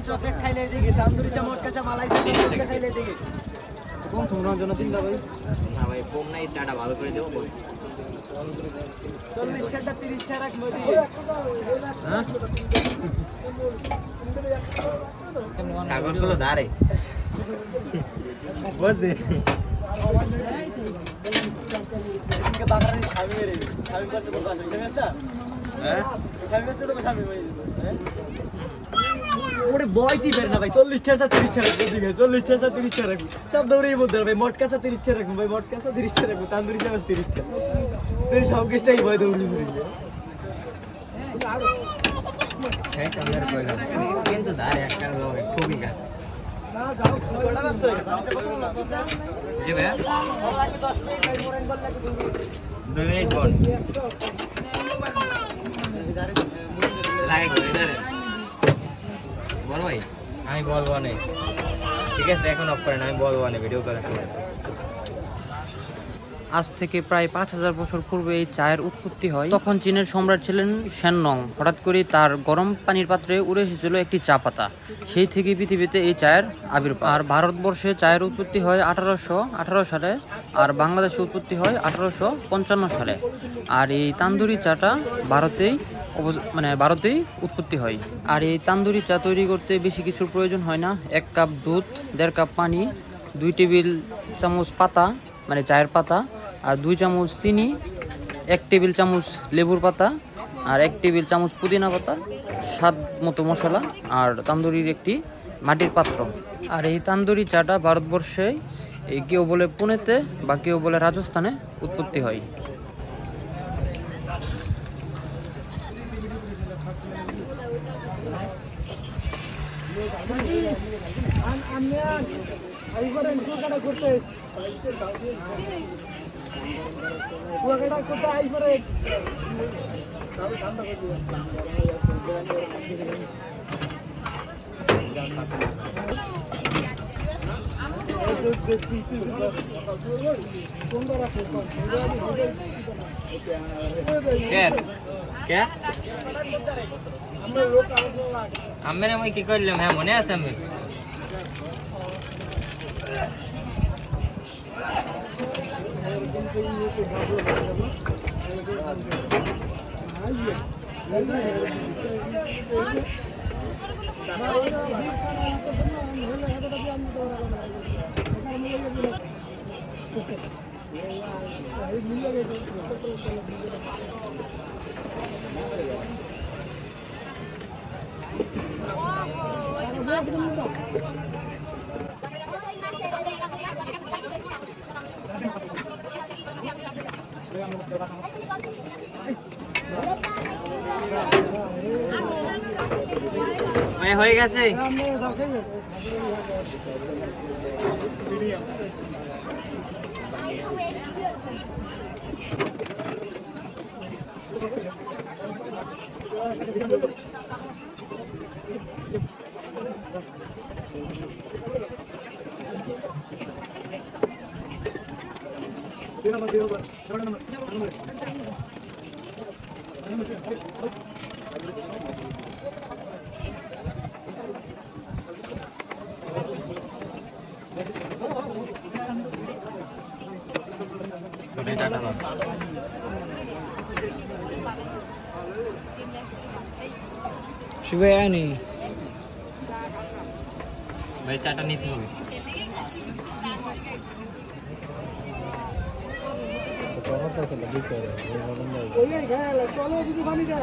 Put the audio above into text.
Chocolate খাইলে দেখি তান্দুরি চা মটকা চা মালাই চা খাইলে দেখি কোন তোমরার জন্য তিনটা ভাই না ভাই কম নাই চাটা ভালো করে দেবো 40 টাকা 30 টাকা রাখবো দি হ্যাঁ সাগর গুলো দাঁড়ে বুঝলি के बागरानी छावी रे छावी पर से बोलता है समझता হ্যাঁ छावी पर से तो छावी भाई ওরে বয়তি বের না ভাই 40 টাকা 30 টাকা বুঝি গে 40 টাকা 30 টাকা রাখবো সব দৌড়েই বলতে ভাই মটকা সা 30 টাকা রাখবো ভাই মটকা সা 30 টাকা রাখবো তান্দুরি চা 30 টাকা এই সব কিছুই ভয় দৌড়ি ঘুরে হ্যাঁ কামের কইলো কিন্তু দাঁড়ে একটা লোক খুবই কাজ না যাও কটা আছে জি ভাই 10 মিনিট ভাই মোরেন বল লাগে 2 মিনিট বল লাগে করে দাঁড়ে বল ভাই আমি বলবো না ঠিক আছে এখন অফ করেন আমি বলবো না ভিডিও করার সময় আজ থেকে প্রায় 5000 বছর পূর্বে এই চায়ের উৎপত্তি হয়। তখন চীনের সম্রাট ছিলেন শেননং। হঠাৎ করে তার গরম পানির পাত্রে উড়ে এসেছিল একটি চা পাতা। সেই থেকে পৃথিবীতে এই চায়ের আবির্ভাব। আর ভারতবর্ষে চায়ের উৎপত্তি হয় 1818 সালে, আর বাংলাদেশে উৎপত্তি হয় 1855 সালে। আর এই তান্দুরি চাটা ভারতেই উৎপত্তি হয়। আর এই তান্দুরি চা তৈরি করতে বেশি কিছুর প্রয়োজন হয় না। 1 কাপ দুধ, 1.5 কাপ পানি, 2 টেবিল চামচ পাতা মানে চায়ের পাতা, আর 2 চামচ চিনি, 1 টেবিল চামচ লেবুর পাতা, আর 1 টেবিল চামচ পুদিনা পাতা, স্বাদ মতো মশলা, আর তান্দুরির একটি মাটির পাত্র। আর এই তান্দুরি চাটা ভারতবর্ষে কেউ বলে পুনেতে বা কেউ বলে রাজস্থানে উৎপত্তি হয়। আমি কি করলাম হ্যাঁ মনে আছে আমি হয়ে গেছে শিবে আনি ভাই চাটা নিতে হবে চলো যদি বানি যায়